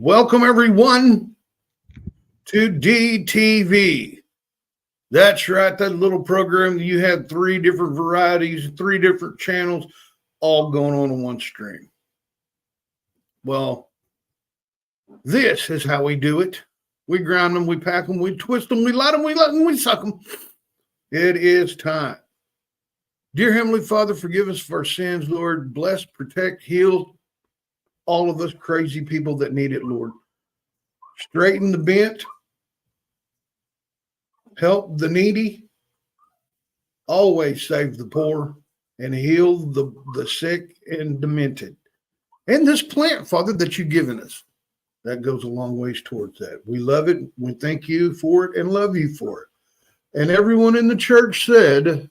Welcome, everyone, to DTV. That's right, that little program. You had three different varieties, three different channels, all going on in one stream. Well, this is how we do it. We grind them, we pack them, we twist them, we light them, we let them, we suck them. It is time. Dear Heavenly Father, forgive us for our sins, Lord. Bless, protect, heal all of us crazy people that need it, Lord. Straighten the bent. Help the needy. Always save the poor and heal the sick and demented. And this plant, Father, that you've given us, that goes a long ways towards that. We love it. We thank you for it and love you for it. And everyone in the church said,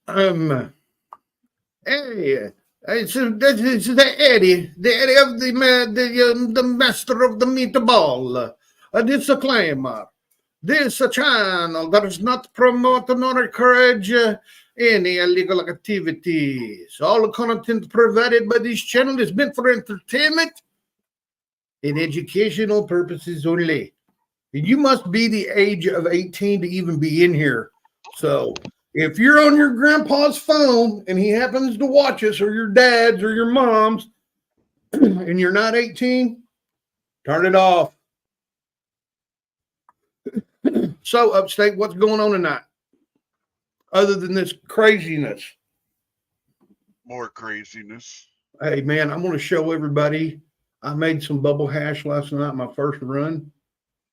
Amen. Hey, it's the Eddie of the master of the meatball. This a claimer. This a channel that does not promote nor encourage any illegal activities. All content provided by this channel is meant for entertainment and educational purposes only. You must be the age of 18 to even be in here. So if you're on your grandpa's phone and he happens to watch us, or your dad's or your mom's, and you're not 18, turn it off. So, Upstate, what's going on tonight? Other than this craziness? More craziness. Hey, man, I'm going to show everybody. I made some bubble hash last night, my first run.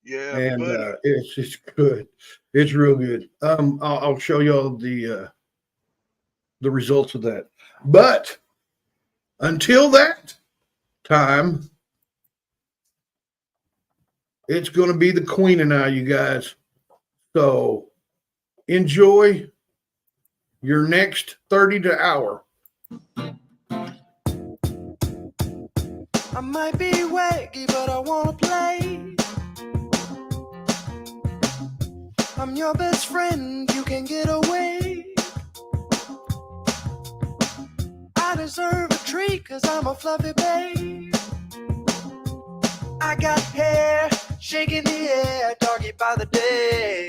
Yeah, and it's just good. It's real good. I'll show y'all the results of that. But until that time, it's going to be the Queen and I, you guys. So enjoy your next 30 to hour. I might be wacky, but I want to play. I'm your best friend, you can get away. I deserve a treat, cause I'm a fluffy babe. I got hair shaking the air, doggy by the day.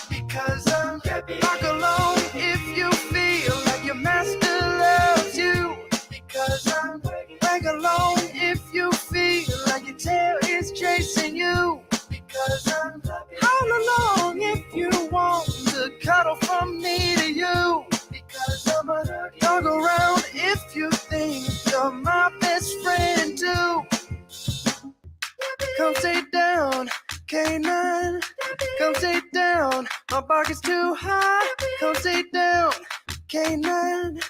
Because I'm happy. Rock alone if you feel like your master loves you. Because I'm rag alone if you feel like your tail is chasing you. Because I'm all along if you want to cuddle from me to you. Because I'm a dog around if you think you're my best friend too. Come stay down, K9. Come stay down, my bark is too high. Come stay down, K9.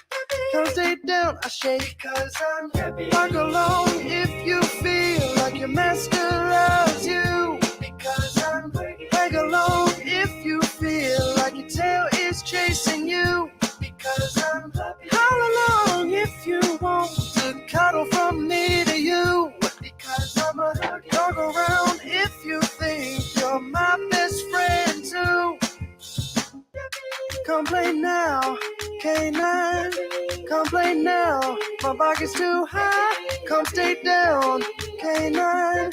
Come stay down, I shake. Because I'm happy. Bark alone if you feel like your master loves you. Because I'm rag alone if you feel like your tail is chasing you. Because I'm all along if you want to cuddle from me to you. Because I'm a dog around if you think you're my best friend too. Come play now, K9. Come play now, my bark is too high. Come stay down, K9.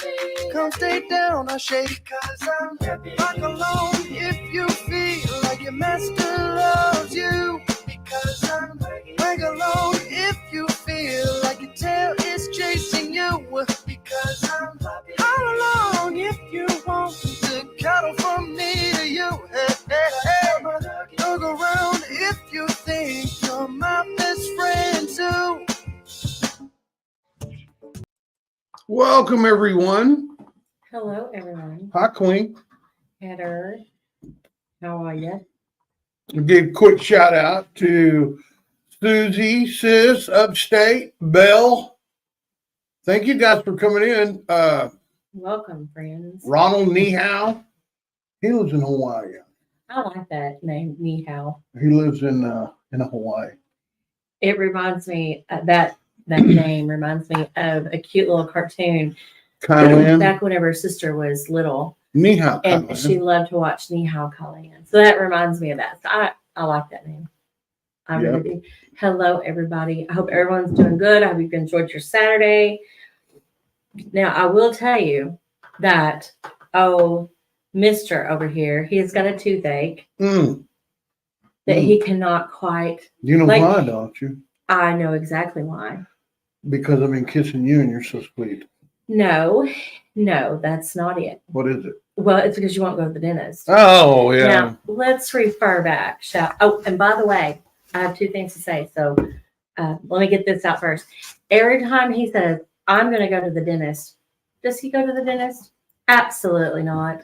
Come stay down, I shake. Because I'm bark alone if you feel like your master loves you. Because I'm rag alone if you feel like your tail is chasing you. Because I'm all along if you want to cuddle from me to you. Hey, hey, hey. Look around if you think you're my best friend too. Welcome, everyone. Hello, everyone. Hi, Queen. Heather, how are you? Give a quick shout out to Susie, Sis, Upstate, Belle. Thank you guys for coming in. Welcome, friends. Ronald Nihao. He lives in Hawaii. I like that name, Ni Hao. He lives in Hawaii. It reminds me that name reminds me of a cute little cartoon Kylan. back whenever her sister was little, Nihao. and she loved to watch Ni Hao Kylan. So that reminds me of that. So I like that name. I really do. Hello, everybody. I hope everyone's doing good. I hope you've enjoyed your Saturday. Now, I will tell you that, Mr. over here, he has got a toothache Mm. that he cannot quite. You know Like- why, don't you? I know exactly why. Because I've been kissing you and you're so sweet. No, that's not it. What is it? Well, it's because you won't go to the dentist. Oh, yeah. Now, let's refer back. And by the way, I have two things to say. So let me get this out first. Every time he says, I'm going to go to the dentist, does he go to the dentist? Absolutely not.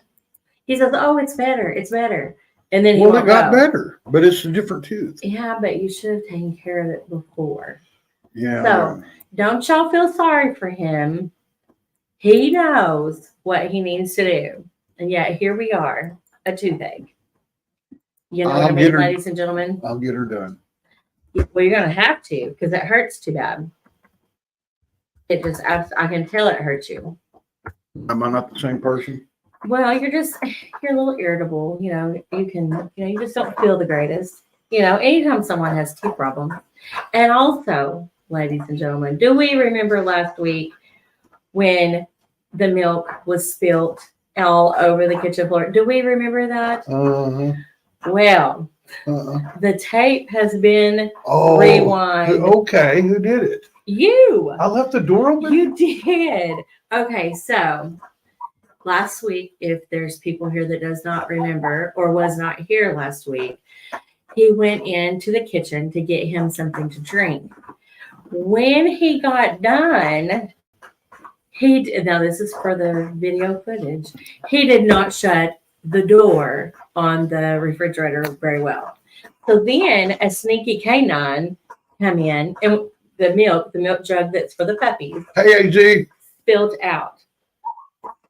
He says, oh, it's better. It's better. And then he Well, it won't got go. better, but it's a different tooth. Yeah, but you should have taken care of it before. Yeah. So, don't y'all feel sorry for him. He knows what he needs to do. And yet, here we are, a toothache. You know what I I'll mean, get her- ladies and gentlemen? I'll get her done. Well, you're going to have to because it hurts too bad. It just, I can tell it hurts you. Am I not the same person? Well, you're a little irritable. You know, you just don't feel the greatest. You know, anytime someone has teeth problems. And also, ladies and gentlemen, do we remember last week when the milk was spilt all over the kitchen floor? Do we remember that? Uh-huh. Well, Uh-uh. the tape has been Oh. rewind. Okay. Who did it? You. I left the door open? You did. Okay, so last week, if there's people here that does not remember or was not here last week, he went into the kitchen to get him something to drink. When he got done, now this is for the video footage, he did not shut the door on the refrigerator very well. So then a sneaky canine come in and the milk jug that's for the puppies, Hey, AZ. spilled out.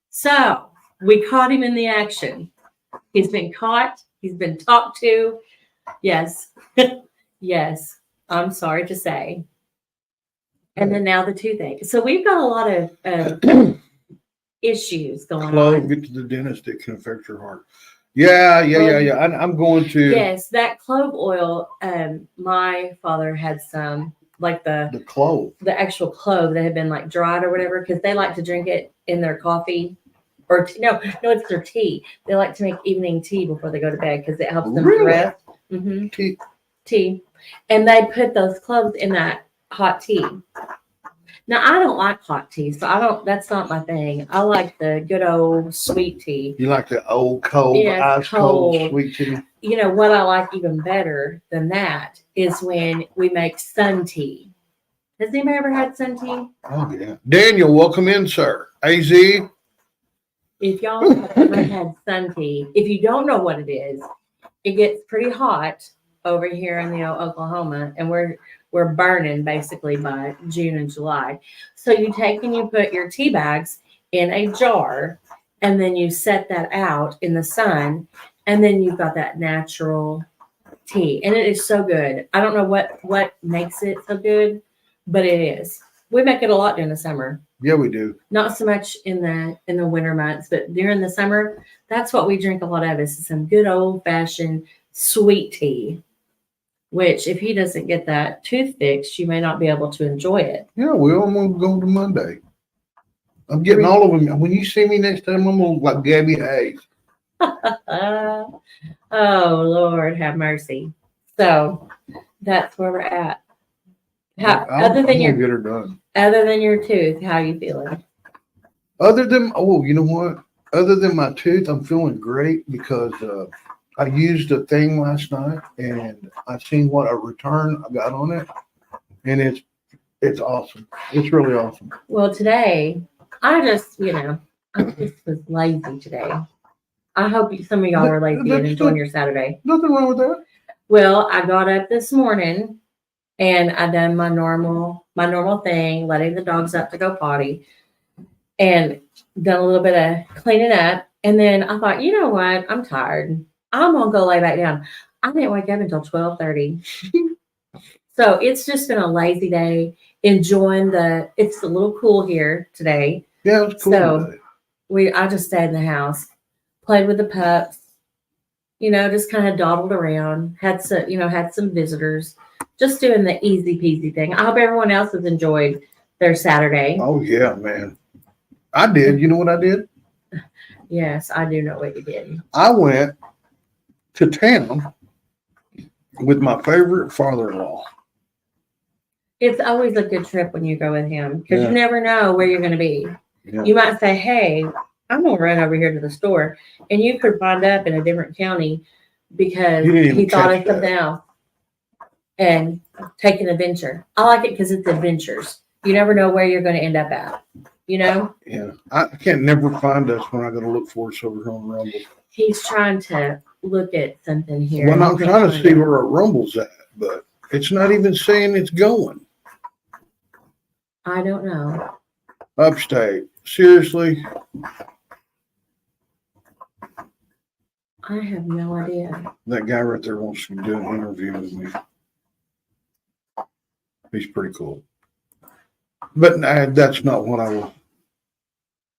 So we caught him in the action. He's been caught. He's been talked to. Yes. Yes. I'm sorry to say. And then now the toothache. So we've got a lot of issues going Clove, on. get to the dentist. It can affect your heart. Yeah. I'm going to Yes, that clove oil. My father had some, like the clove. the actual clove that had been like dried or whatever, because they like to drink it in their coffee or no, it's their tea. They like to make evening tea before they go to bed because it helps them to Really? rest. Mm-hmm. Tea. And they put those cloves in that hot tea. Now I don't like hot tea, so that's not my thing. I like the good old sweet tea. You like the old cold, Yes, ice cold, cold. sweet tea? You know what I like even better than that is when we make sun tea. Has anybody ever had sun tea? Oh, yeah. Daniel, welcome in, sir. AZ. If y'all have ever had sun tea, if you don't know what it is, it gets pretty hot over here in the Oklahoma, and we're burning basically by June and July. So you take and you put your tea bags in a jar, and then you set that out in the sun, and then you've got that natural tea, and it is so good. I don't know what makes it so good, but it is. We make it a lot during the summer. Yeah, we do. Not so much in the winter months, but during the summer, that's what we drink a lot of is some good old fashioned sweet tea. Which, if he doesn't get that tooth fixed, you may not be able to enjoy it. Yeah, we're going to go to Monday. I'm getting all of them. When you see me next time, I'm going to look like Gabby Hayes. Oh Lord, have mercy. So that's where we're at. I'm gonna get her done. Other than your tooth, how you feeling? Other than, you know what? Other than my tooth, I'm feeling great because I used a thing last night and I seen what a return I got on it, and it's awesome. It's really awesome. Well, today I just was lazy today. I hope some of y'all were lazy and enjoying your Saturday. Nothing wrong with that. Well, I got up this morning and I done my normal thing, letting the dogs up to go potty, and done a little bit of cleaning up. And then I thought, you know what? I'm tired. I'm gonna go lay back down. I didn't wake up until 12:30. So it's just been a lazy day. Enjoying it's a little cool here today. Yeah, it's cool. So, today. I just stayed in the house, played with the pups, just kind of dawdled around, had some visitors. just doing the easy peasy thing. I hope everyone else has enjoyed their Saturday. Oh yeah, man. I did. You know what I did? Yes, I do know what you did. I went to town with my favorite father-in-law. It's always a good trip when you go with him because Yeah. you never know where you're going to be. Yeah. You might say, hey, I'm going to run over here to the store. And you could wind up in a different county because You didn't even he thought catch of something else and take an adventure. I like it because it's adventures. You never know where you're going to end up at. You know, Yeah, I can't never find us when I go to look for us over here on Rumble. he's trying to look at something here. Well, I'm He's trying to find see it. where our Rumble's at, but it's not even saying it's going. I don't know. Upstate. Seriously? I have no idea. That guy right there wants to do an interview with me. He's pretty cool. But that's not what I will.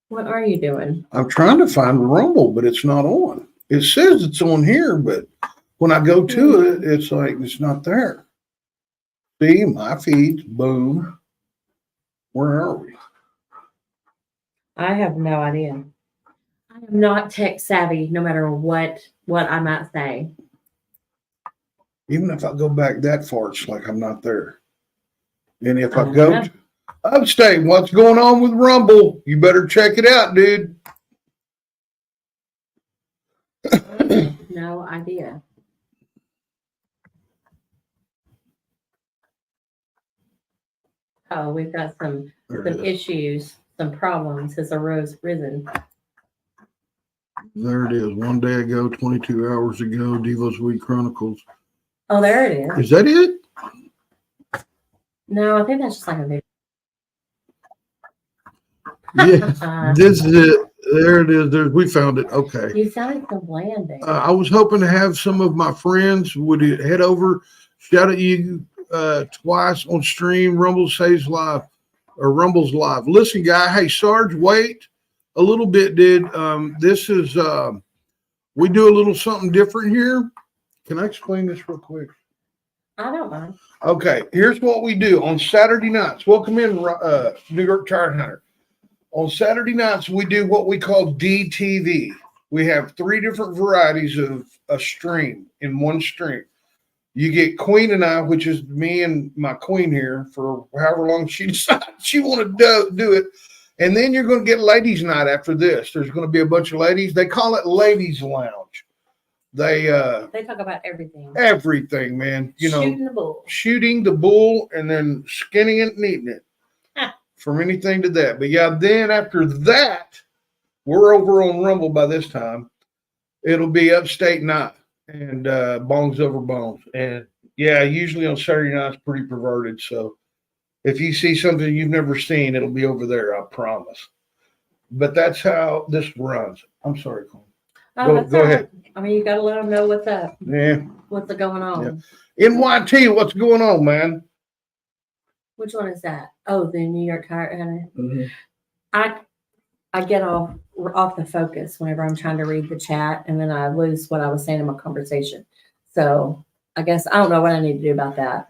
What are you doing? I'm trying to find the Rumble, but it's not on. It says it's on here, but when I go to it, it's like it's not there. See, my feeds, boom. Where are we? I have no idea. I am not tech savvy, no matter what I might say. Even if I go back that far, it's like I'm not there. And if I Uh-huh. go to Upstate, what's going on with Rumble? You better check it out, dude. No idea. Oh, we've got some There it is. issues, some problems has risen. There it is. One day ago, 22 hours ago, Devo's Week Chronicles. Oh, there it is. Is that it? No, I think that's just like a video. Yeah. This is it. There it is. We found it. Okay. You sounded so bland there. I was hoping to have some of my friends would head over, shout at you twice on stream. Rumble says live or Rumble's live. Listen, guy. Hey, Sarge, wait a little bit, dude. This is we do a little something different here. Can I explain this real quick? I don't mind. Okay, here's what we do on Saturday nights. Welcome in, New York Tire Hunter. On Saturday nights, we do what we call DTV. We have 3 different varieties of a stream in one stream. You get Queen and I, which is me and my queen here, for however long she decides she want to do it. And then you're going to get ladies' night after this. There's going to be a bunch of ladies. They call it Ladies' Lounge. They talk about everything. everything, man. You know, Shooting the bull. shooting the bull and then skinning it and eating it. From anything to that. But yeah, then after that, we're over on Rumble by this time. It'll be Upstate Night and Bongs Over Bones. And yeah, usually on Saturday night it's pretty perverted. So if you see something you've never seen, it'll be over there, I promise. But that's how this runs. I'm sorry, Colin. Oh, Go that's all right. ahead. I mean, you got to let them know what's up. Yeah. What's going on? NYT, what's going on, man? Which one is that? Oh, the New York Tire Hunter. Mm-hmm. I get off the focus whenever I'm trying to read the chat, and then I lose what I was saying in my conversation. So I guess I don't know what I need to do about that.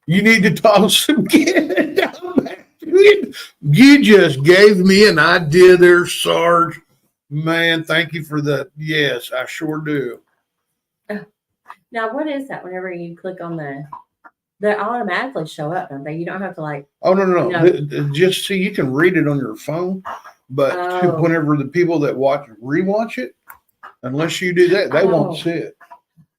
You need to toss some kids down back. You just gave me an idea there, Sarge. Man, thank you for that. Yes, I sure do. Now, what is that? Whenever you click on they automatically show up, don't they? You don't have to like. Oh, no. No. Just see, you can read it on your phone, but Oh. whenever the people that rewatch it, unless you do that, they Oh. won't see it.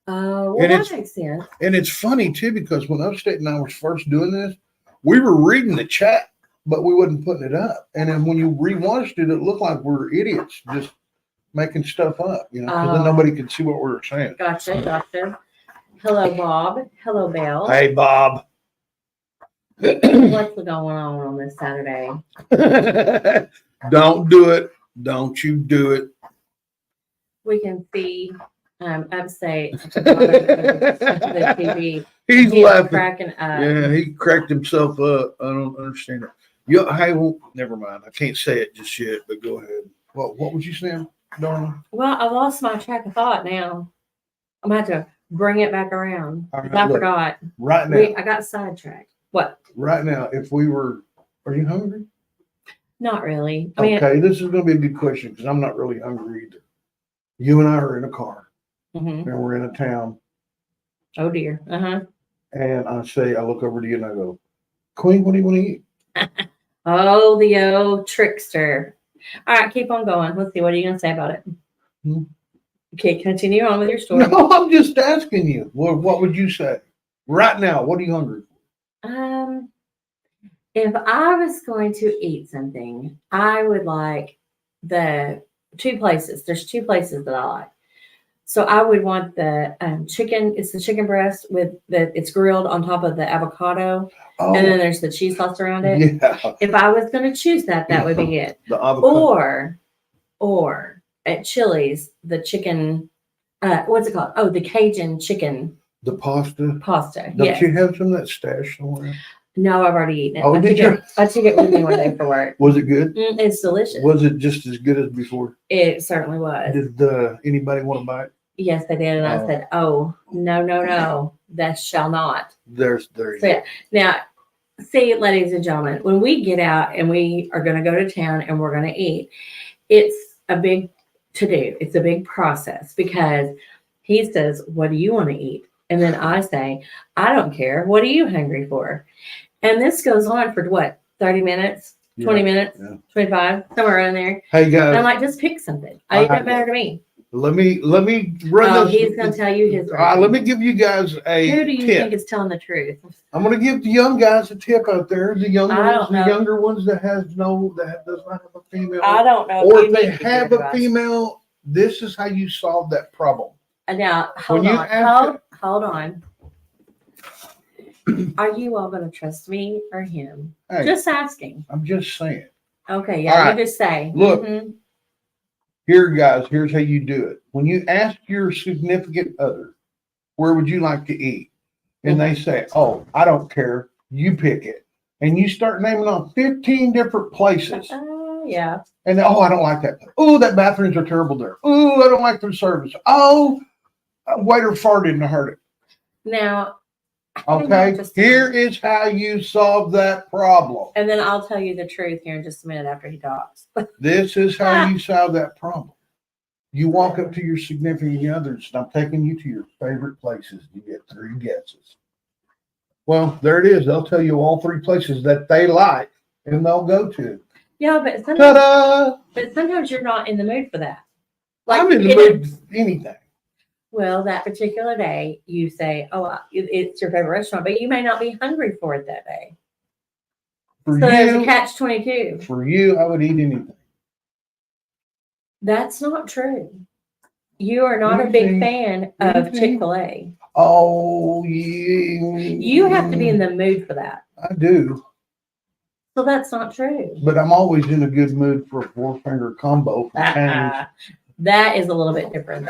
Oh, well, And that it's- makes sense. And it's funny, too, because when Upstate and I was first doing this, we were reading the chat, but we wasn't putting it up. And then when you rewatched it, it looked like we were idiots just making stuff up, because then Oh. nobody could see what we were saying. Gotcha. Hello, Bob. Hello, Belle. Hey, Bob. What's going on this Saturday? Don't do it. Don't you do it. We can see Upstate at the bottom of the TV. He's He's laughing. cracking up. Yeah, he cracked himself up. I don't understand it. Hey, well, never mind. I can't say it just yet, but go ahead. What was you saying, darling? Well, I lost my track of thought now. I'm going to have to bring it back around. All right, I look. forgot. Right now, I got sidetracked. What? right now, if we were, are you hungry? Not really. I mean, Okay, this is gonna be a good question because I'm not really hungry either. You and I are in a car mhm. and we're in a town, Oh dear. and I look over to you and I go, Queen, what do you want to eat? Oh, the old trickster. All right, keep on going. Let's see. What are you going to say about it? Hmm? Okay, continue on with your story. No, I'm just asking you. What would you say? Right now, what are you hungry for? If I was going to eat something, I would like the two places. There's two places that I like. So I would want the chicken. It's the chicken breast with it's grilled on top of the avocado, Oh, and then there's the cheese sauce around it. yeah, If I was going to choose that, that would be it. the avocado. Or at Chili's, the chicken. What's it called? Oh, the Cajun chicken The pasta. pasta. Don't Yes. you have some of that stashed somewhere? No, I've already eaten it. Oh, did you? I took it with me one day for work. Was it good? It's delicious. Was it just as good as before? It certainly was. Did anybody want to buy it? Yes, they did. And I Oh. said, oh, no, that shall not. There you So, go. yeah. Now, see, ladies and gentlemen, when we get out and we are going to go to town and we're going to eat, it's a big to do. It's a big process because he says, what do you want to eat? And then I say, I don't care. What are you hungry for? And this goes on for what, 30 minutes, 20 Yeah, minutes, yeah. 25, somewhere around there. Hey And I'm guys, like, just pick something. It doesn't matter to me. let me run Oh, this. he's going to tell you his. Let me give you guys a Who do you tip. think is telling the truth? I'm going to give the young guys a tip out there. The young I ones, don't the know. younger ones that does not have a female, I don't know. or You if they need to have hear a advice. female. This is how you solve that problem. Now, When hold you on. ask Hold on. Are you all going to trust me or him? Hey, Just asking. I'm just saying. Okay, All yeah, right. you just say. Look. Mhm. Here, guys, here's how you do it. When you ask your significant other, where would you like to eat? And they say, oh, I don't care. You pick it. And you start naming off 15 different places. Yeah. And oh, I don't like that. Oh, that bathrooms are terrible there. Oh, I don't like their service. Oh, a waiter farted and I heard it. Now, Okay. just- Here is how you solve that problem. and then I'll tell you the truth here in just a minute after he talks. This is how you solve that problem. You walk up to your significant others, and I'm taking you to your favorite places. You get 3 guesses. Well, there it is. They'll tell you all 3 places that they like and they'll go to. Yeah, but sometimes you're not in the mood for that. I'm in the it- mood for anything. Well, that particular day, you say, "Oh, it's your favorite restaurant," but you may not be hungry for it that day. For So there's a you, catch-22. I would eat anything. That's not true. You are not a big fan of Anything? Chick-fil-A. Oh, yeah. You have to be in the mood for that. I do, So that's not true. but I'm always in a good mood for a 4-finger combo for change. That is a little bit different.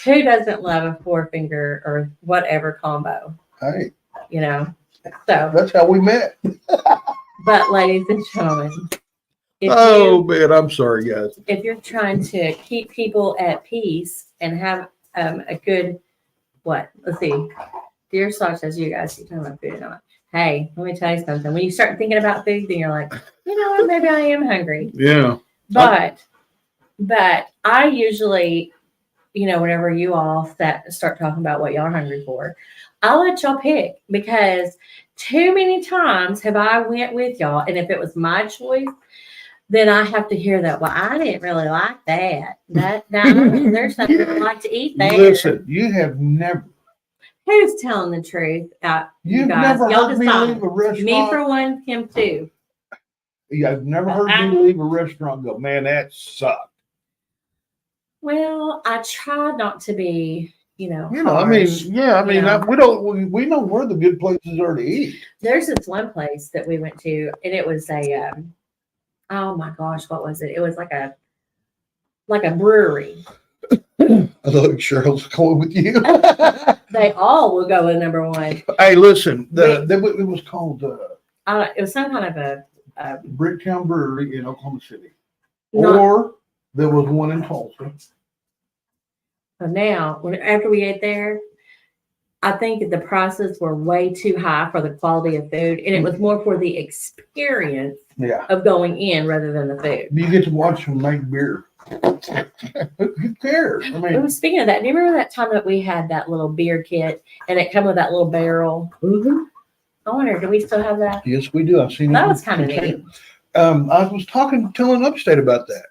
Who doesn't love a 4-finger or whatever combo? Hey, You know. So, that's how we met. but ladies and gentlemen, Man, I'm sorry, guys. if you're trying to keep people at peace and have a good let's see, dear Slash says you guys keep talking about food or not. Hey, let me tell you something. When you start thinking about food, then you're like, you know what, maybe I am hungry. Yeah. But I usually, whenever you all start talking about what y'all are hungry for, I'll let y'all pick, because too many times have I went with y'all, and if it was my choice, then I have to hear that. Well, I didn't really like that. There's something I like to eat there. Listen, you have never, Who's telling the truth? You you've guys, never y'all heard me decide. leave a restaurant. Me for one, him too. Yeah, I've never heard me leave a restaurant and go, man, that sucked. Well, I try not to be, I mean, harsh. yeah, we know where the good places are to eat. There's this one place that we went to, and it was a, oh my gosh, what was it? It was like a brewery. I thought Cheryl's going with you. They all will go with number one. Hey, listen, it was called I don't, it was some kind of a Bricktown Brewery in Oklahoma City. not, Or there was one in Tulsa. So now, after we ate there, I think the prices were way too high for the quality of food, and it was more for the experience Yeah. of going in rather than the food. You get to watch them make beer. Who cares? I mean, Ooh, speaking of that, do you remember that time that we had that little beer kit and it come with that little barrel? I wonder, do we still have that? yes, we do. I've seen it. That in was kind of container. neat. I was telling Upstate about that.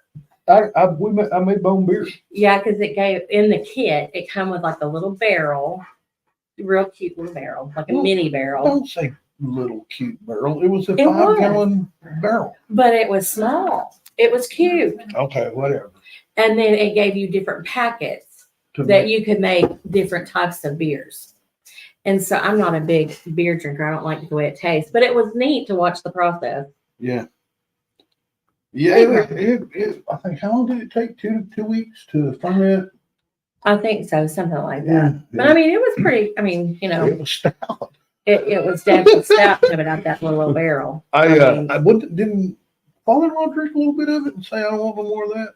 I made bone beer. Yeah, because it gave in the kit, it come with like a little barrel, real cute little barrel, like a Well, mini barrel, Don't say little cute barrel. It was a It was. 5-gallon barrel. but it was small. It was cute. Okay, whatever. And then it gave you different packets To that make- you could make different types of beers. And so I'm not a big beer drinker. I don't like the way it tastes, but it was neat to watch the process. Yeah. Yeah, I think how long did it take? Two weeks to ferment? I think so, something like that. Yeah. But I mean, it was pretty, I mean, It was stout. it was definitely stout coming out that little barrel. mean- Didn't father-in-law drink a little bit of it and say I don't want no more of that?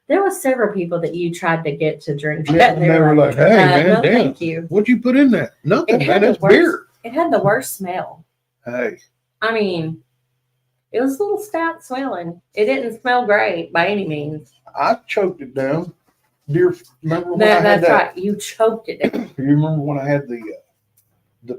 There was several people that you tried to get to drink Yeah, that. and they were like, "Hey, man, no, damn. thank you. What'd you put in that? Nothing, It had man. It's the worst- beer." It had the worst smell. Hey, I mean, it was a little stout smelling. It didn't smell great by any means. I choked it down. Remember when I had That's that? right. You choked it down. You remember when I had the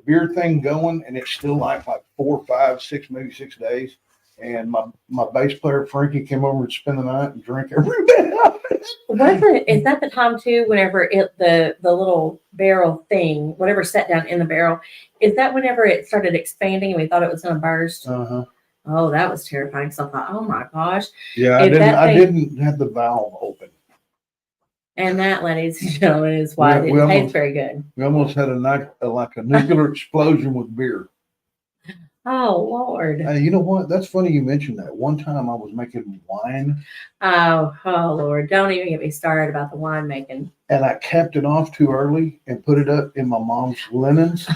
beer thing going, and it's still like 4, 5, 6, maybe 6 days. And my bass player Frankie came over and spent the night and drank every bit of it. Is that the time too, whenever the little barrel thing, whatever set down in the barrel, is that whenever it started expanding and we thought it was gonna burst? Uh-huh. Oh, that was terrifying. So I thought, oh my gosh. Yeah, If that I thing- didn't have the valve open. And that, ladies and gentlemen, is why it We didn't taste almost- very good. We almost had like a nuclear explosion with beer. Oh Lord. You know what? That's funny you mentioned that. One time I was making wine Oh Lord. Don't even get me started about the winemaking. and I capped it off too early and put it up in my mom's linens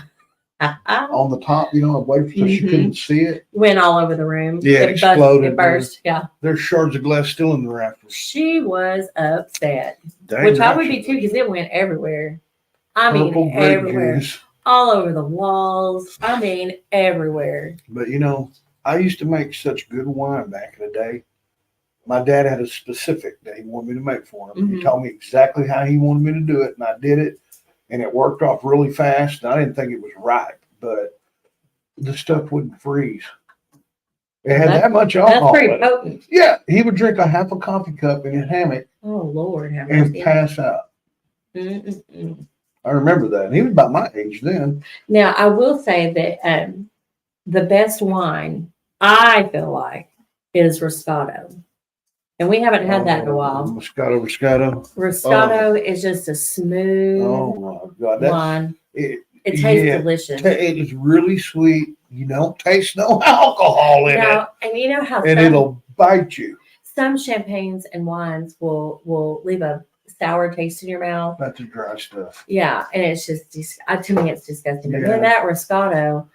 on the top. You know, I waited till she Mhm. couldn't see it. Went all over the room. Yeah, it exploded. It burst. Yeah. There's shards of glass still in the rafters. She was upset. Dang Which I right would she be too, was. because it went everywhere. I mean, Purple grape everywhere. juice. All over the walls. I mean, everywhere. But you know, I used to make such good wine back in the day. My dad had a specific that he wanted me to make for him. He Mhm. told me exactly how he wanted me to do it, and I did it, and it worked off really fast. And I didn't think it was ripe, but the stuff wouldn't freeze. It had That's- that much That's alcohol. pretty in it. potent. Yeah, he would drink a half a coffee cup in his hammock Oh Lord, have and mercy. pass out. Mm-mm-mm. I remember that. And he was about my age then. Now, I will say that the best wine, I feel like, is Roscato. And we haven't had that in a while. Moscato. Roscato is just a smooth Oh my God. That's, wine. it, It tastes yeah. delicious. It is really sweet. You don't taste no alcohol in it, Now, and you know how and it'll bite you. some champagnes and wines will leave a sour taste in your mouth. That's the dry stuff. Yeah, and it's just to me it's disgusting. But Yeah. then that Roscato,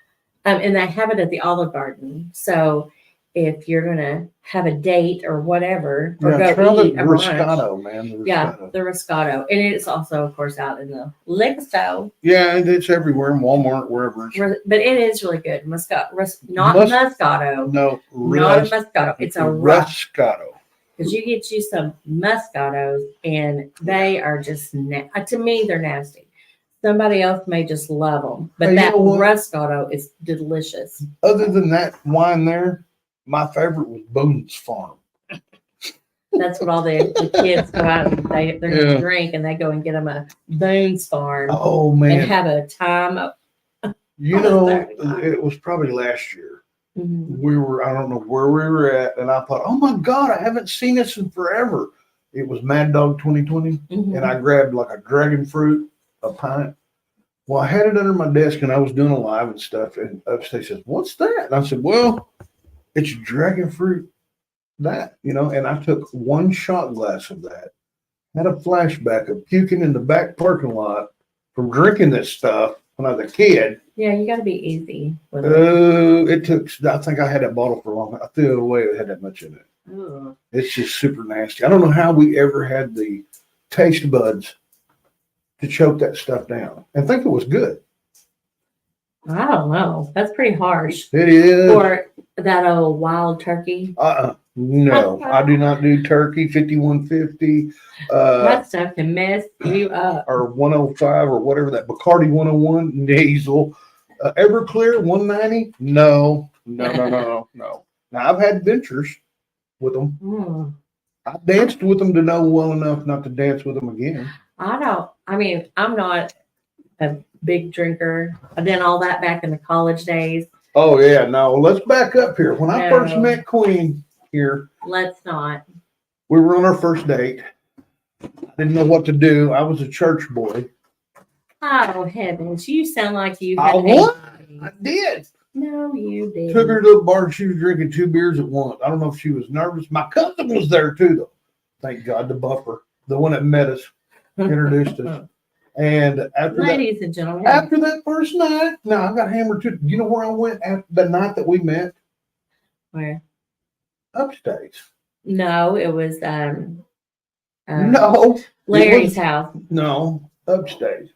and they have it at the Olive Garden. So if you're gonna have a date or whatever, or Yeah, try go the eat a brunch, Roscato, man. The yeah, Roscato. the Roscato, and it's also of course out in the liquor store. Yeah, and it's everywhere in Walmart, wherever. It's, But it is really good. not Mus- Moscato, no, not a Moscato. It's a rush. Roscato. Because you get you some Moscatos and they are just, to me, they're nasty. Somebody else may just love them, but Hey, you that know what? Roscato is delicious. Other than that wine there, my favorite was Boone's Farm. That's what all the kids go out and they're going Yeah. to drink and they go and get them a Boone's Farm Oh and man, have a time. you know, it was probably last year. Mhm. I don't know where we were at, and I thought, oh my God, I haven't seen this in forever. It was Mad Dog 2020, Mhm. and I grabbed like a dragon fruit, a pint. Well, I had it under my desk, and I was doing a live and stuff, and Upstate says, what's that? And I said, well, it's dragon fruit, and I took one shot glass of that, had a flashback of puking in the back parking lot from drinking this stuff when I was a kid. Yeah, you got to be easy with it. I think I had that bottle for long. I threw it away. It had that much in it. Ugh. It's just super nasty. I don't know how we ever had the taste buds to choke that stuff down and think it was good. I don't know. That's pretty harsh. It is. Or that old wild turkey. No, I do not do turkey 5150 That stuff can mess you up. or 105 or whatever that Bacardi 101 nasal. Everclear 190. No. Now I've had adventures with them. Mm. I danced with them to know well enough not to dance with them again. I mean, I'm not a big drinker. I did all that back in the college days. Oh yeah, no. Let's back up here. When I first No. met Queen here, Let's not. we were on our first date. I didn't know what to do. I was a church boy. Oh, heavens. You sound like you I had what? AIDS. I did. No, you didn't. Took her to the bar. She was drinking 2 beers at once. I don't know if she was nervous. My cousin was there too, though. Thank God, the buffer, the one that met us, introduced us. And Ladies and gentlemen. after that first night, no, I got hammered too. You know where I went after the night that we met? Where? Upstate. No, it was No, Larry's house. no, upstate.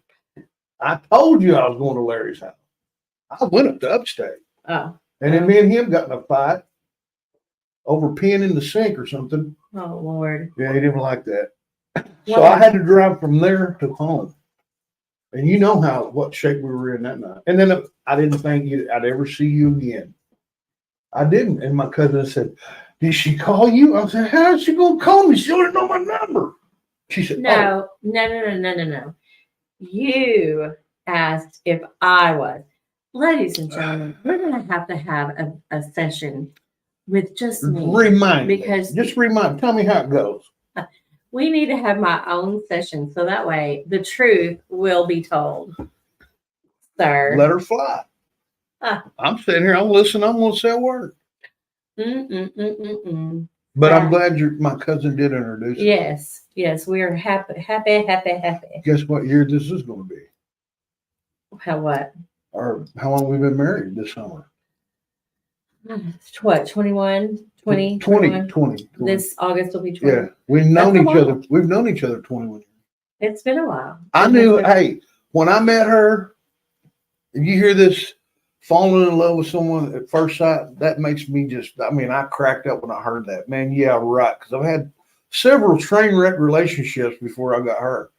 I told you I was going to Larry's house. I went up to upstate. Oh, And then me and him got in a fight over peeing in the sink or something. oh Lord. Yeah, he didn't like that. So I had to drive from there to home. And you know what shape we were in that night. And then I didn't think I'd ever see you again. I didn't. And my cousin said, did she call you? I said, how's she going to call me? She don't know my number. She said, No. You asked if I was. Ladies and gentlemen, we're going to have a session with just oh, me. remind me. Because- Just remind. Tell me how it goes. We need to have my own session so that way the truth will be told. Sir. Let her fly. Ah. I'm sitting here. I'm listening. I'm going to say a word. Mm-mm-mm-mm-mm. But I'm Yeah. glad my cousin did introduce us. Yes, we are happy. Guess what year this is going to be? How what? Or how long we've been married this summer? What, 21, 20, 20. This August will be 20. Yeah, we've known That's a each while. other. We've known each other 21 years. It's been a while. I knew, hey, when I met her, you hear this falling in love with someone at first sight, that makes me I cracked up when I heard that. Man, yeah, right. Because I've had several train wreck relationships before I got her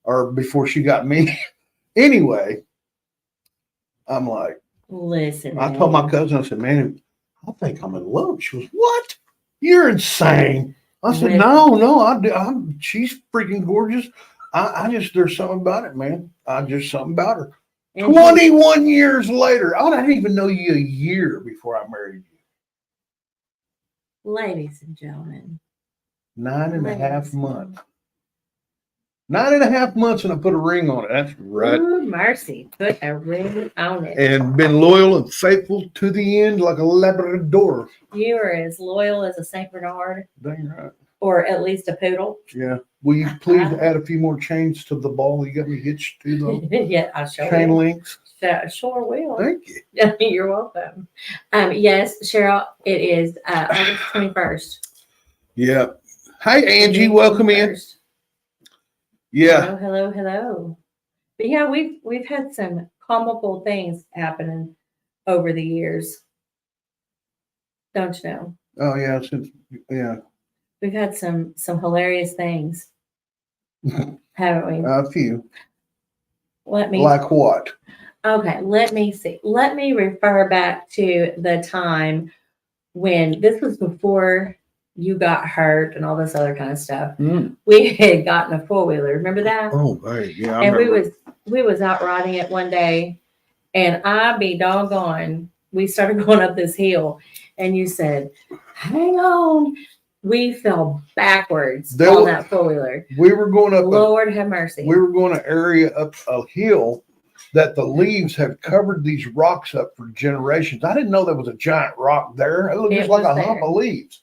or before she got me. Anyway, I'm like, Listen. I told my cousin, I said, man, I think I'm in love. She goes, what? You're insane. I said, no, she's freaking gorgeous. There's something about it, man. Something about her. And 21 years later. I didn't even know you a year before I married you. ladies and gentlemen. 9.5 months. 9.5 months and I put a ring on it. That's right. Ooh, mercy. Put a ring on it. And been loyal and faithful to the end like a Labrador. You are as loyal as a Saint Bernard, Dang right. or at least a poodle. Yeah. Will you please add a few more chains to the ball you got me hitched to the Yeah, I sure chain will. links? Sure will. Thank you. You're welcome. Yes, Cheryl, it is August 21st. Yeah. Hey, Angie, welcome in. 21st. Yeah. Hello. But yeah, we've had some comical things happening over the years. Don't you know? Oh, yeah. Yeah. We've had some hilarious things, haven't we? A few. Let me Like what? Okay, let me see. Let me refer back to the time when this was before you got hurt and all this other kind of stuff. We had gotten a 4-wheeler. Remember that? Oh, hey, yeah. I And remember. we was out riding it one day, and I be doggone. We started going up this hill, and you said, "Hang on." We fell backwards There on was- that 4-wheeler. We were going up. Lord have mercy. We were going to area up a hill that the leaves have covered these rocks up for generations. I didn't know there was a giant rock there. It looked It just like was a hump there. of leaves.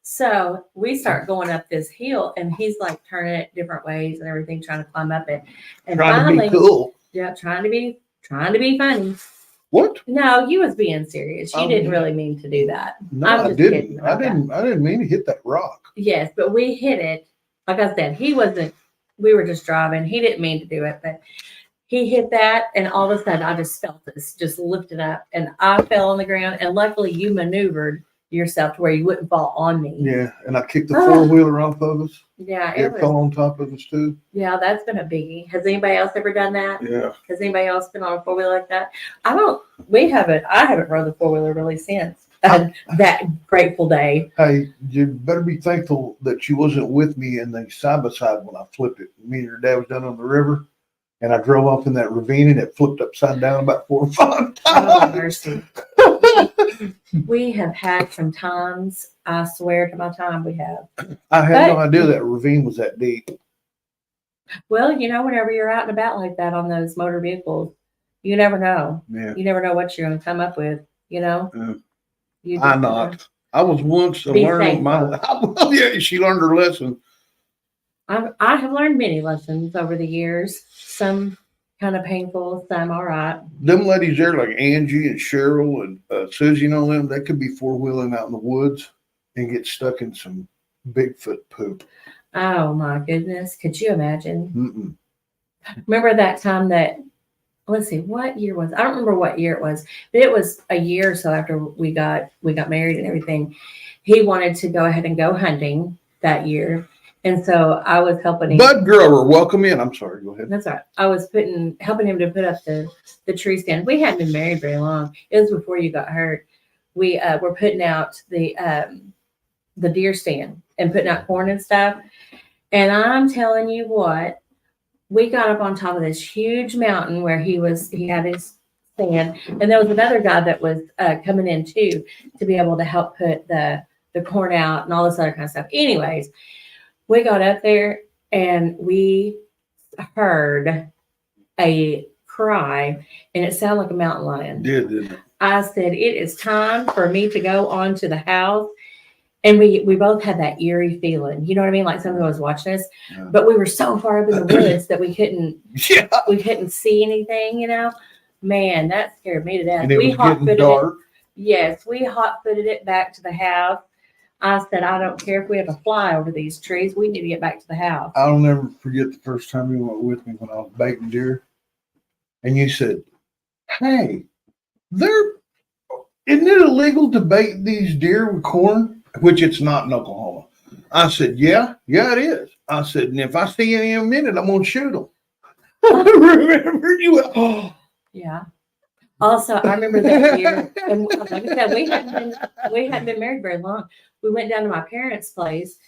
So we start going up this hill, and he's like turning it different ways and everything, trying to climb up it. And Trying finally, to be cool. yeah, trying to be funny. What? No, you was being serious. You Oh, didn't yeah. really mean to do that. No, I'm I just didn't. kidding I about didn't. I didn't mean to hit that rock. Yes, but we hit it. Like I said, he wasn't we were just driving. He didn't mean to do it, but he hit that, and all of a sudden I just felt this just lifted up, and I fell on the ground. And luckily, you maneuvered yourself to where you wouldn't fall on me. Yeah, and I kicked the 4-wheeler off of us. Yeah, It it fell was. on top of us too. Yeah, that's been a biggie. Has anybody else ever done that? Yeah. Has anybody else been on a 4-wheeler like that? I haven't rode the 4-wheeler really since that grateful day. Hey, you better be thankful that you wasn't with me in the side by side when I flipped it. Me and your dad was down on the river, and I drove off in that ravine, and it flipped upside down about 4 or 5 Oh, times. mercy. We have had some times, I swear to my time we have. I had no But- idea that ravine was that deep. Well, whenever you're out and about like that on those motor vehicles, you never know. Yeah, You never know what you're going to come up with, Yeah. You I just- not. I was once to Be learn my. Yeah, she learned her lesson. I have learned many lessons over the years. Some kind of painful, some all right. Them ladies there, like Angie and Cheryl and Susie and all them, they could be 4-wheeling out in the woods and get stuck in some Bigfoot poop. Oh my goodness. Could you imagine? Mm-mm. Remember that time that, let's see, what year was, I don't remember what year it was, but it was a year or so after we got married and everything. He wanted to go ahead and go hunting that year. And so I was helping him. Bud Grower, welcome in. I'm sorry, go ahead. That's right. I was helping him to put up the tree stand. We hadn't been married very long. It was before you got hurt. We were putting out the deer stand and putting out corn and stuff. And I'm telling you what, we got up on top of this huge mountain where he had his stand, and there was another guy that was coming in too to be able to help put the corn out and all this other kind of stuff. Anyways, we got up there and we heard a cry, and it sounded like a mountain lion. Didn't it? I said, it is time for me to go on to the house. And we both had that eerie feeling, you know what I mean? Like somebody was watching us, Yeah. but we were so far up in the woods that we couldn't Yeah. see anything, Man, that scared me to death. And it We was hot-footed getting dark. Yes, we hot-footed it back to the house. I said, I don't care if we have to fly over these trees. We need to get back to the house. I'll never forget the first time you went with me when I was baiting deer. And you said, hey, isn't it illegal to bait these deer with corn? Which it's not in Oklahoma. I said, yeah, it is. I said, and if I see any in a minute, I'm going to shoot them. I remember you went, oh. Yeah. Also, I remember that year, and like I said, we hadn't been married very long. We went down to my parents' place.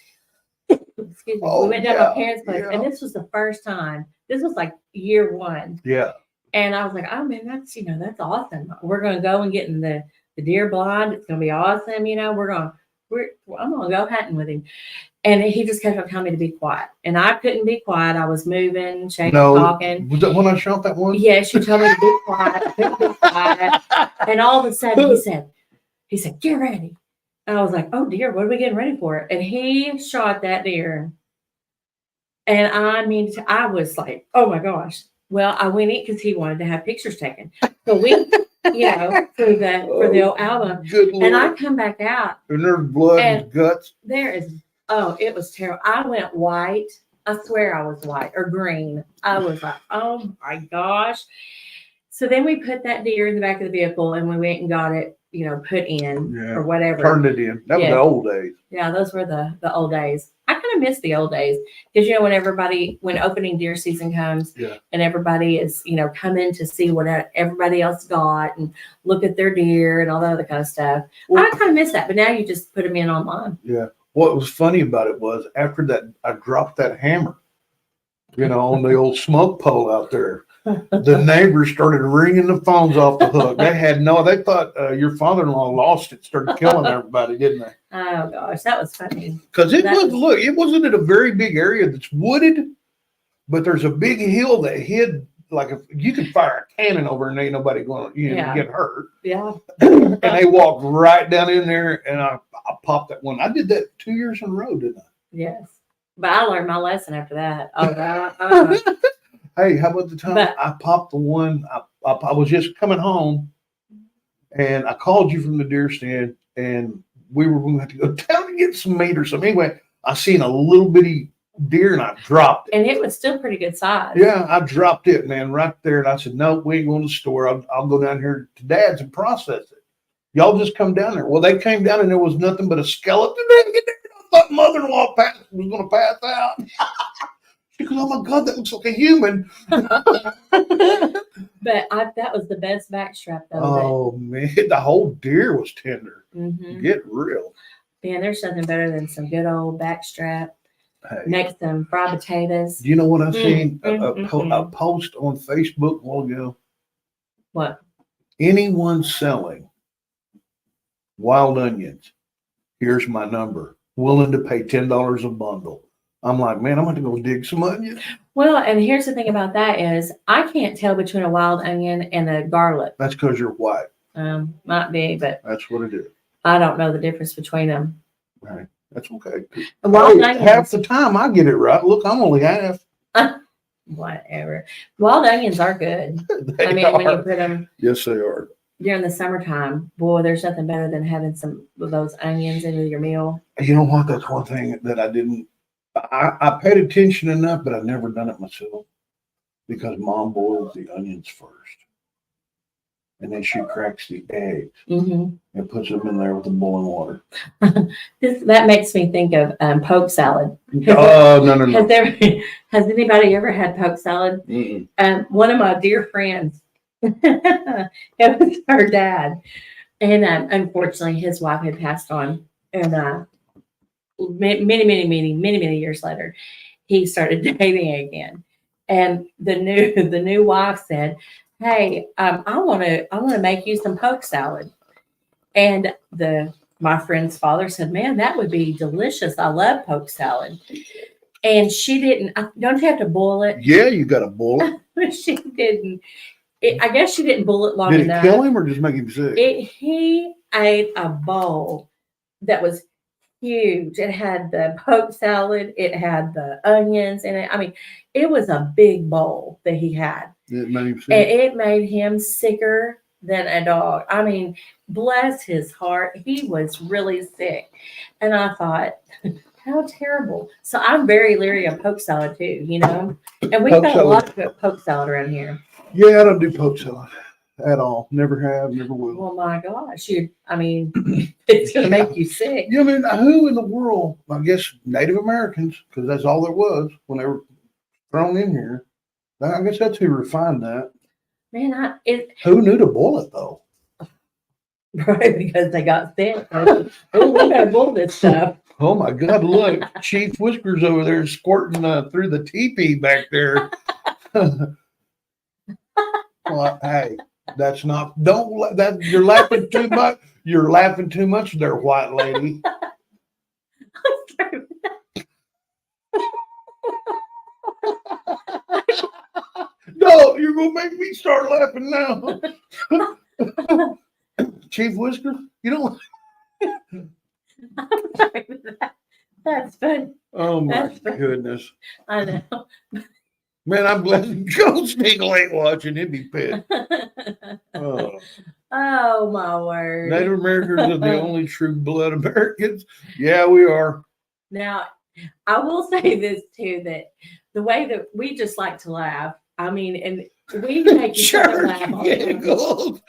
Excuse me. Oh, We went down to yeah, my parents' place, yeah. and this was the first time. This was like year one, Yeah. and I was like, "Oh man, that's awesome. We're gonna go and get in the deer blind. It's gonna be awesome. I'm gonna go hunting with him." And he just kept on telling me to be quiet, and I couldn't be quiet. I was moving, shaking, talking. Was that when I shot that one? Yes, you told me to be quiet. I couldn't be quiet. And all of a sudden he said, get ready. And I was like, oh dear, what are we getting ready for? And he shot that deer. And I was like, oh my gosh. Well, I went in because he wanted to have pictures taken. So we, for the old album. Good Lord. And I come back out. And there's blood and guts. It was terrible. I went white. I swear I was white or green. I was like, oh my gosh. So then we put that deer in the back of the vehicle and we went and got it, put in Yeah. or whatever. Turned it in. That was Yeah. the old days. Yeah, those were the old days. I kind of miss the old days because, when opening deer season comes and everybody is, coming to see what everybody else got and look at their deer and all that other kind of stuff. Well- I kind of miss that, but now you just put them in online. Yeah. What was funny about it was after that, I dropped that hammer, on the old smoke pole out there. The neighbors started ringing the phones off the hook. They thought your father-in-law lost it, started killing everybody, didn't they? Oh gosh, that was funny. Because it That- wasn't in a very big area that's wooded, but there's a big hill that hid, like if you could fire a cannon over and ain't nobody going to Yeah. get hurt. Yeah. And they walked right down in there and I popped that one. I did that 2 years in a row, didn't I? Yes. But I learned my lesson after that. Oh, Hey, how about the time But- I popped the one? I was just coming home, and I called you from the deer stand, and we were going to have to go down and get some meat or something. Anyway, I seen a little bitty deer and I dropped it. And it was still pretty good size. Yeah, I dropped it, man, right there. And I said, no, we ain't going to the store. I'll go down here to Dad's and process it. Y'all just come down there. Well, they came down and there was nothing but a skeleton. I thought mother-in-law was going to pass out. She goes, oh my God, that looks like a human. But that was the best backstrap though. Oh man, the whole deer was tender. Mm-hmm. Get real. Man, there's nothing better than some good old backstrap Hey, next to some fried potatoes. do you know what I seen? mm. A post on Facebook a while ago. What? Anyone selling wild onions, here's my number. Willing to pay $10 a bundle. I'm like, man, I'm going to go dig some onions. Well, and here's the thing about that is I can't tell between a wild onion and a garlic. That's because you're white. Might be, but That's what it is. I don't know the difference between them. Right. That's okay. A wild Hey, onion, half the time I get it right. Look, I'm only half. whatever. Wild onions are good. They I mean, when you are. put them Yes, they are. during the summertime, boy, there's nothing better than having some of those onions into your meal. You know what? That's one thing that I didn't. I paid attention enough, but I've never done it myself because Mom boils the onions first, and then she cracks the eggs Mm-hmm. and puts them in there with the boiling water. That makes me think of poke salad. Oh no. Has anybody ever had poke salad? Mm-mm. One of my dear friends, it was her dad, and unfortunately, his wife had passed on, and many years later, he started dating again, and the new wife said, "Hey, I want to make you some poke salad," and my friend's father said, "Man, that would be delicious. I love poke salad." And she didn't. Don't you have to boil it? Yeah, you got to boil it. She didn't. I guess she didn't boil it long Did it enough. kill him or just make him sick? He ate a bowl that was huge. It had the poke salad. It had the onions in it. I mean, it was a big bowl that he had. It made him And sick. it made him sicker than a dog. I mean, bless his heart. He was really sick. And I thought, how terrible. So I'm very leery of poke salad too, you know? And we've Poke got a salad. lot of good poke salad around here. Yeah, I don't do poke salad at all. Never have, never will. Well, my gosh. I mean, it's going to make you sick. You know, I mean, who in the world? I guess Native Americans, because that's all there was when they were thrown in here. I guess that's who refined that. Man, Who knew to boil it though? right, because they got sick. Oh, we got to boil this stuff. Oh my God! Look, Chief Whiskers over there squirting through the teepee back there. Well, hey, that's not. Don't that. You're laughing too much. You're laughing too much, there, white lady. No, you're gonna make me start laughing now. Chief Whiskers, you don't. I'm sorry for that. That's funny. Oh my That's funny. goodness, I know. man! I'm glad Joe Stingle ain't watching. He'd be pissed. Oh. Oh my word. Native Americans are the only true blood Americans. Yeah, we are. Now, I will say this too, that the way that we just like to laugh, I mean, and we make each other laugh all the time. Giggles.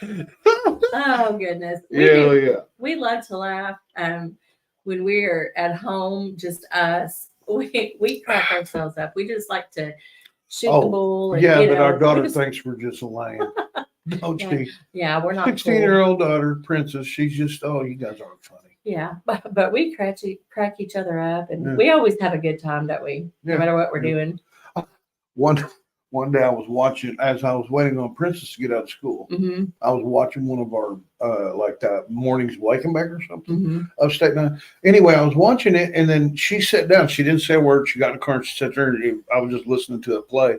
Oh goodness. Yeah. We love to laugh. When we're at home, just us, we crack ourselves up. We just like to shoot the bull. And, Yeah, you but know, our daughter we just- thinks we're just laying. Don't Yeah. she? Yeah, we're not 16-year-old daughter, Princess, she's just, oh, you guys aren't funny. Yeah, but we crack each other up, and Yeah. we always have a good time, don't we? Yeah. No matter what we're Yeah. doing. One day I was watching, as I was waiting on Princess to get out of school, Mm-hmm, I was watching one of our, like that morning's Waking Back or something. mm-hmm. Upstate now. Anyway, I was watching it, and then she sat down. She didn't say a word. She got in the car and she sat there, and I was just listening to it play.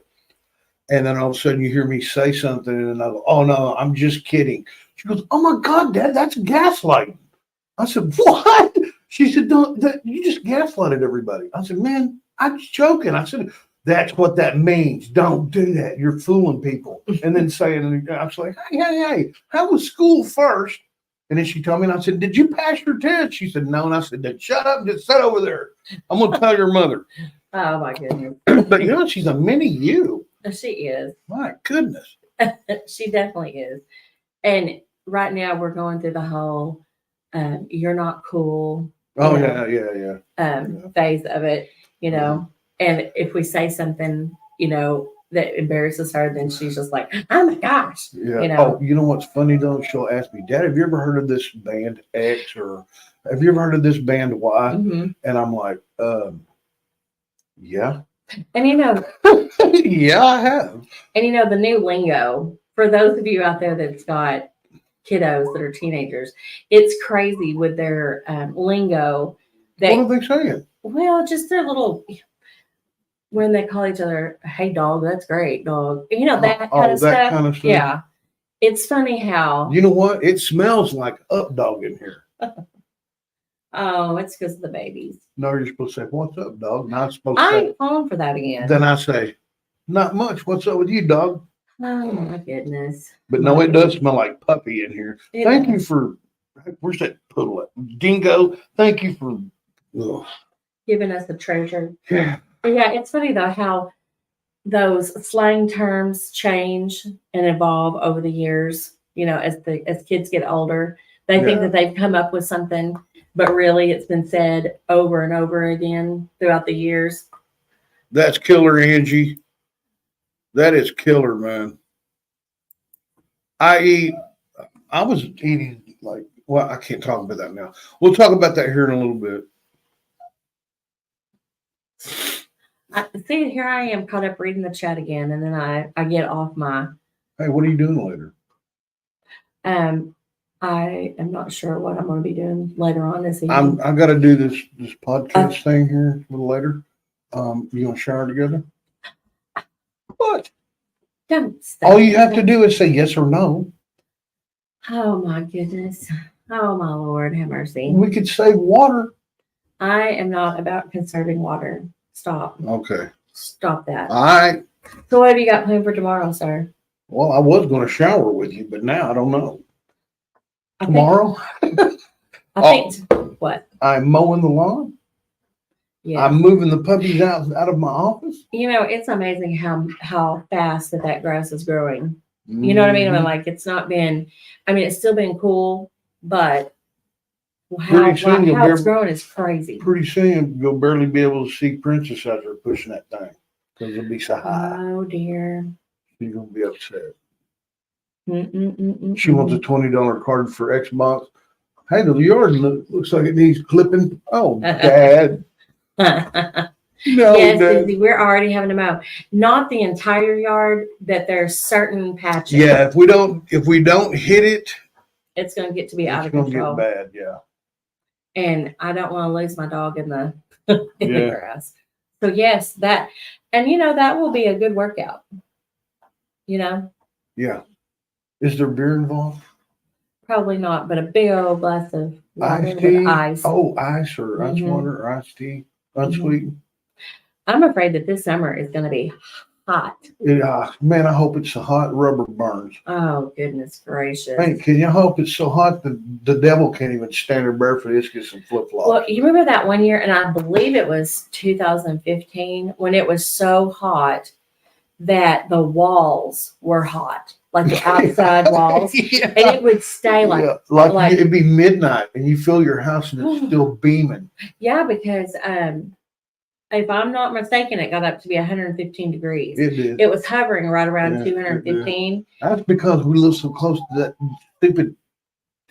And then all of a sudden, you hear me say something, and I go, "Oh no, I'm just kidding." She goes, "Oh my God, Dad, that's gaslighting." I said, "What?" She said, "Don't you just gaslighted everybody?" I said, "Man, I'm just joking." I said, "That's what that means. Don't do that. You're fooling people." And then saying, I was like, "Hey, how was school first?" And then she told me, and I said, "Did you pass your test?" She said, "No." And I said, "Then shut up and just sit over there. I'm going to tell your mother." Oh my goodness. But you know, she's a mini you. She is. My goodness. She definitely is. And right now we're going through the whole you're not cool Oh Yeah. yeah. phase of it, you know. And if we say something, you know, that embarrasses her, then she's just like, oh my gosh. Yeah. You know. Oh, you know what's funny though? She'll ask me, Dad, have you ever heard of this band X or have you ever heard of this band Y? Mhm. And I'm like, yeah. And you know, Yeah, I have. and you know, the new lingo for those of you out there that's got kiddos that are teenagers, it's crazy with their lingo. What are they saying? Well, just their little when they call each other, "Hey, dog, that's great, dog." You know that kind of that stuff. kind of stuff. Yeah, it's funny how. You know what? It smells like up dog in here. Oh, it's because of the babies. No, you're supposed to say, "What's up, dog?" And I'm supposed I to say, ain't falling for that again. then I say, "Not much. What's up with you, dog?" Oh my goodness. But no, it does smell like puppy in here. It Thank you does. for. Where's that poodle at? Dingo. Thank you for. Ugh. Giving us a treasure. Yeah. But yeah, it's funny though how those slang terms change and evolve over the years. You know, as kids get older, they think Yeah. that they've come up with something, but really it's been said over and over again throughout the years. That's killer, Angie. That is killer, man. I was eating like, well, I can't talk about that now. We'll talk about that here in a little bit. See, here I am caught up reading the chat again, and then I get off my. Hey, what are you doing later? I am not sure what I'm going to be doing later on this evening. I got to do this podcast thing here a little later. You gonna shower together? What? Don't All you have to do is say yes or no. Oh my goodness. Oh my Lord, have mercy. We could save water. I am not about conserving water. Stop. Okay. Stop that. All right. So what have you got planned for tomorrow, sir? Well, I was going to shower with you, but now I don't know. I think- Tomorrow, I think what? I'm mowing the lawn. Yeah. I'm moving the puppies out of my office. You know, it's amazing how fast that grass is growing. You know what I mean? I mean, like it's not been. I mean, it's still been cool, but how Pretty soon you'll it's be- growing is crazy. Pretty soon you'll barely be able to see Princess out there pushing that thing because it'll be so high. Oh dear. You're gonna be upset. Mm-mm-mm-mm-mm. She wants a $20 card for Xbox. Hey, the yard looks like it needs clipping. Oh, Dad. No, Yes, Dad. Susie, we're already having to mow. Not the entire yard, but there's certain patches. Yeah, if we don't hit it, It's going to get to be out it's of gonna control. get bad. Yeah. And I don't want to lose my dog in the in the Yeah. grass. So yes, that, and you know, that will be a good workout. You know, Yeah. Is there beer involved? probably not, but a big old glass of water Iced with tea? ice. Oh, ice or ice Mhm. water or iced tea, unsweetened. I'm afraid that this summer is going to be hot. Man, I hope it's so hot rubber burns. Oh goodness gracious! Hey, can you hope it's so hot that the devil can't even stand there barefoot? Let's get some flip flops. Well, you remember that one year, and I believe it was 2015, when it was so hot that the walls were hot, like the outside walls, yeah. and it would stay like, Yeah, like, like- it'd be midnight and you fill your house and it's still beaming. yeah, because if I'm not mistaken, it got up to be 115 degrees. It is. It was hovering right around Yeah, it 215. That's because we live so close to that stupid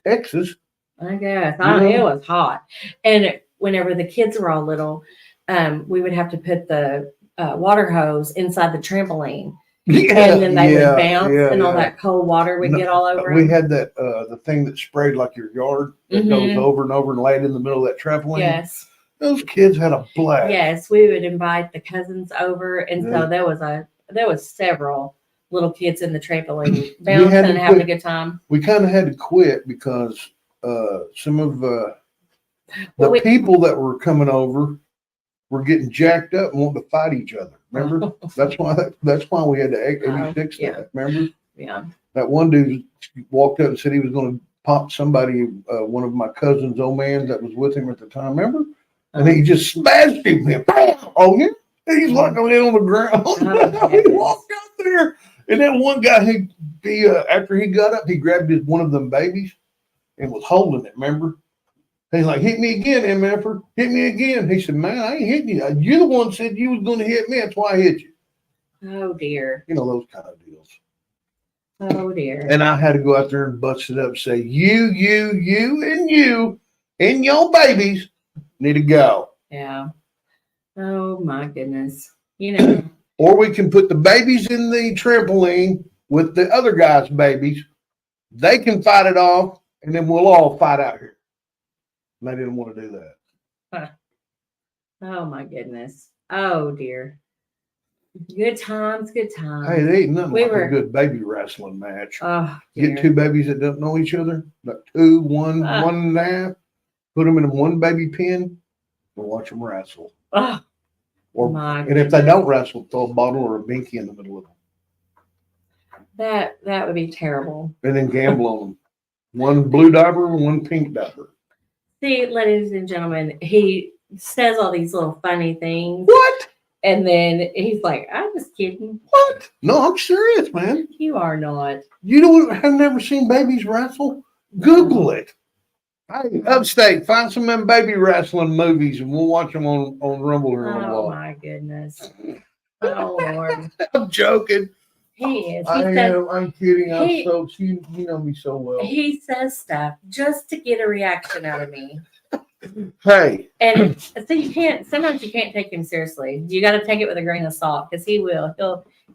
Texas. I guess. It was hot. And whenever the kids were all little, we would have to put the water hose inside the trampoline. And then they would bounce and all that cold water would No, get all over We them. had that the thing that sprayed like your yard that goes Mhm. over and over and laid in the middle of that trampoline. Yes. Those kids had a blast. Yes. We would invite the cousins over. And Yeah. so there was several little kids in the trampoline had bouncing to and having a put- good time. We kind of had to quit because some of the Well, we- people that were coming over were getting jacked up and wanting to fight each other. Remember? That's why we had to fix yeah. that. Remember? Yeah. That one dude walked up and said he was going to pop somebody, one of my cousin's old man that was with him at the time. Remember? And he just smashed him. Bam! Oh yeah. He's like laying on the ground. He walked out there, and then one guy, he after he got up, he grabbed one of them babies and was holding it. Remember? He's like, "Hit me again, MFer. Hit me again." He said, "Man, I ain't hitting you. You're the one said you was going to hit me. That's why I hit you." Oh dear. You know, those kind of deals. Oh dear. And I had to go out there and bust it up and say, you, and your babies need to go. Yeah. Oh my goodness. You know. Or we can put the babies in the trampoline with the other guy's babies. They can fight it off, and then we'll all fight out here. And they didn't want to do that. Oh my goodness. Oh dear. Good times, good times. Hey, they ain't nothing We like were- a good baby wrestling match. Oh dear. Get two babies that don't know each other, like two, one and a half. Put them in one baby pen and watch them wrestle. Oh, Or my and if they don't wrestle, throw a bottle or a binky in the middle of them, that would be terrible. and then gamble on them. One blue diaper, one pink diaper. See, ladies and gentlemen, he says all these little funny things, What? and then he's like, "I'm just kidding. What? No, I'm serious, man. You are not." You don't have never seen babies wrestle? Google it. Hey, Upstate, find some of them baby wrestling movies, and we'll watch them on Rumble here on the Oh wall. my goodness. Oh Lord. I'm joking. He is. I He says, am. I'm kidding. I'm He- so you know me so well. he says stuff just to get a reaction out of me. Hey, And so you can't, sometimes you can't take him seriously. You got to take it with a grain of salt because he will.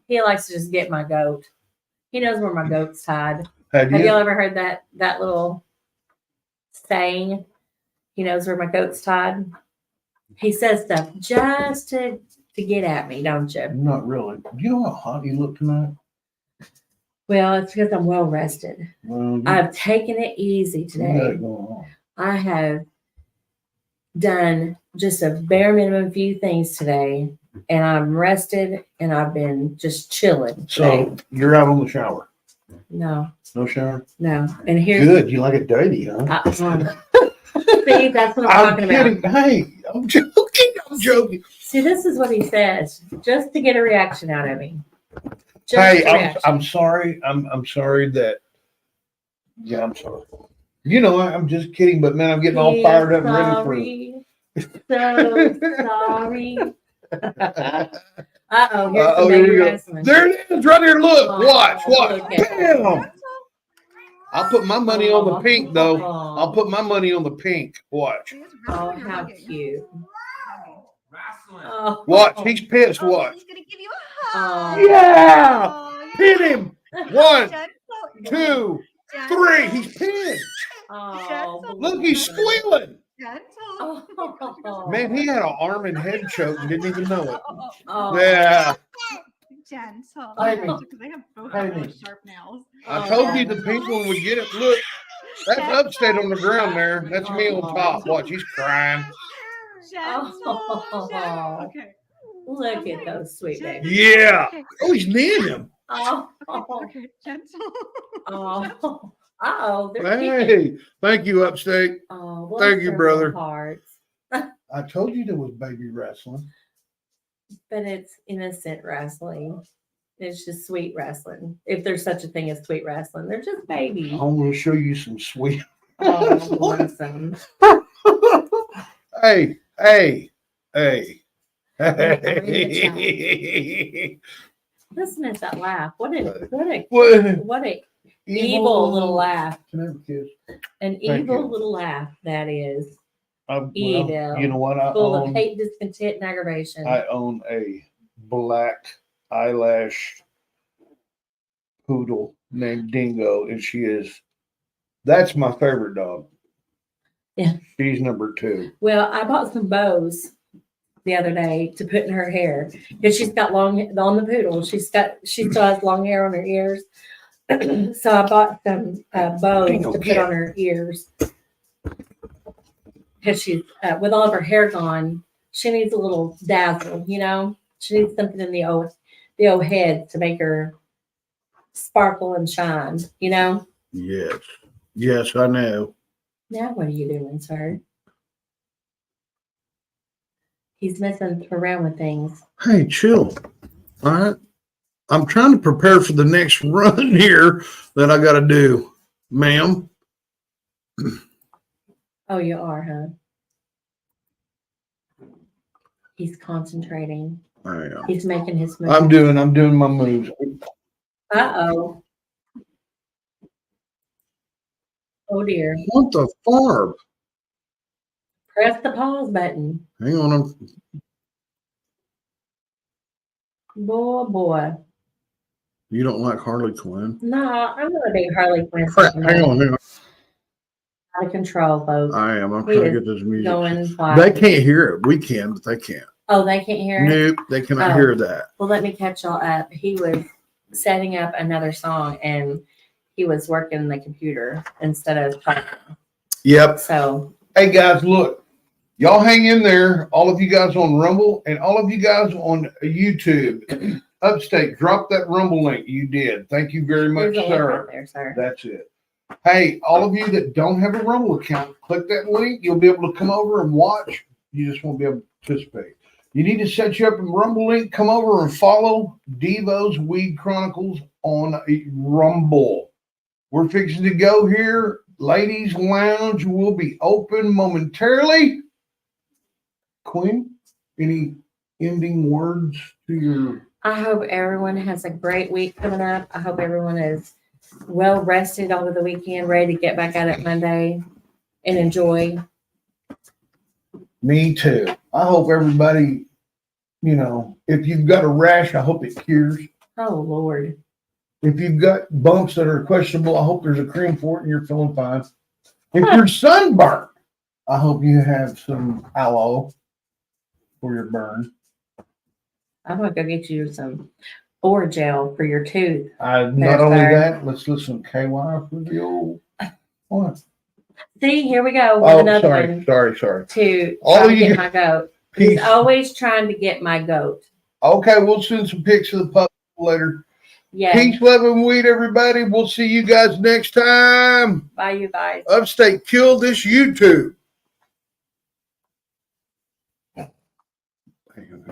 He likes to just get my goat. He knows where my goat's tied. have Have you? y'all ever heard that little saying? He knows where my goat's tied. He says stuff just to get at me, don't you? Not really. Do you know how hot you look tonight? Well, it's because I'm well rested. Well, you I've taken it easy you got today. it going on. I have done just a bare minimum few things today, and I'm rested and I've been just chilling. Today. So you're out on the shower. No, No shower. no. And here's Good. You like it dirty, huh? see, that's what I'm I'm talking kidding. about. Hey, I'm joking. I'm joking. See, this is what he says, just to get a reaction out of me. Just Hey, a reaction. I'm sorry. I'm sorry that. Yeah, I'm sorry. You know, I'm just kidding, but man, I'm getting all fired up and ready So sorry. Uh-oh, here's Uh-oh, some here baby we go. wrestling. There it is, right here. Look, Oh, watch. look at Bam! I'll put my money on the pink, though. Oh, I'll put my money on the pink. Watch. Oh, how cute. Oh. Watch. He's pissed. Watch. He's gonna give you a hug. Oh. Yeah! Oh, Hit him. One, gentle, 2, 3. He's pissed. Oh, Look, he's squealing. gentle. Oh. Man, he had an arm and head choke and didn't even know it. Oh. Yeah. Gentle. Amy. Because they have both Amy. really sharp nails. I told you the pink one would get it. Look, that's Upstate on the ground there. That's me on top. Watch, he's crying. Gentle. Oh. Gentle. Okay. Look at those sweet babies. Yeah. Okay. Oh, he's near him. Oh. Okay. Gentle. Oh. Uh-oh. They're kicking. Hey, thank you, Upstate. Oh, bless Thank you, their brother. little hearts. I told you there was baby wrestling. But it's innocent wrestling. It's just sweet wrestling. If there's such a thing as sweet wrestling, they're just babies. I'm going to show you some sweet. Oh, bless them. Hey, hey, hey. Listen to that laugh. What a What? evil little laugh. Can I have a kiss? An Thank evil you. little laugh that is. Well, Evil. you know what? I Full of own, hate, discontent, and aggravation. I own a black eyelash poodle named Dingo, and that's my favorite dog. Yeah. She's number 2. Well, I bought some bows the other day to put in her hair because she's got long on the poodle. She still has long hair on her ears. So I bought some bows Dingo, to put get on her ears because she's with all of her hair gone. She needs a little dazzle, you know. She needs something in the old head to make her sparkle and shine, you know. Yes. Yes, I know. Now what are you doing, sir? He's messing around with things. Hey, chill. All right. I'm trying to prepare for the next run here that I got to do, ma'am. Oh, you are, huh? He's concentrating. I am. He's making his move. I'm doing my moves. Uh-oh. Oh, dear. What the farb? Press the pause button. Hang on. Boy. You don't like Harley Quinn? No, I'm going to be Harley Quinn. Crap, hang on. Out of control, folks. I am. I'm He trying to is get this music. Going wild. They can't hear it. We can, but they can't. Oh, they can't hear it? Nope, they cannot Oh. hear that. Well, let me catch y'all up. He was setting up another song and he was working the computer instead of talking. Yep. So, Hey guys, look, y'all hang in there. All of you guys on Rumble and all of you guys on YouTube. Upstate, drop that Rumble link. You did. Thank you very much, there's a link sir. right there, sir. That's it. Hey, all of you that don't have a Rumble account, click that link. You'll be able to come over and watch. You just won't be able to participate. You need to set you up in Rumble link. Come over and follow Devo's Weed Chronicles on Rumble. We're fixing to go here. Ladies Lounge will be open momentarily. Queen, any ending words to your... I hope everyone has a great week coming up. I hope everyone is well rested over the weekend, ready to get back at it Monday and enjoy. Me too. I hope everybody, if you've got a rash, I hope it cures. Oh, Lord. If you've got bumps that are questionable, I hope there's a cream for it and you're feeling fine. If you're sunburnt, I hope you have some aloe for your burn. I'm going to go get you some Orajel for your tooth. Not only sir. that, let's listen to KY for the old what? See, here we go with Oh, another one sorry. to All try of to you get get- my goat. Peace. He's always trying to get my goat. Okay, we'll send some pics of the pup later. Yeah. Peace, love, and weed, everybody. We'll see you guys next time. Bye, you guys. Upstate, kill this YouTube.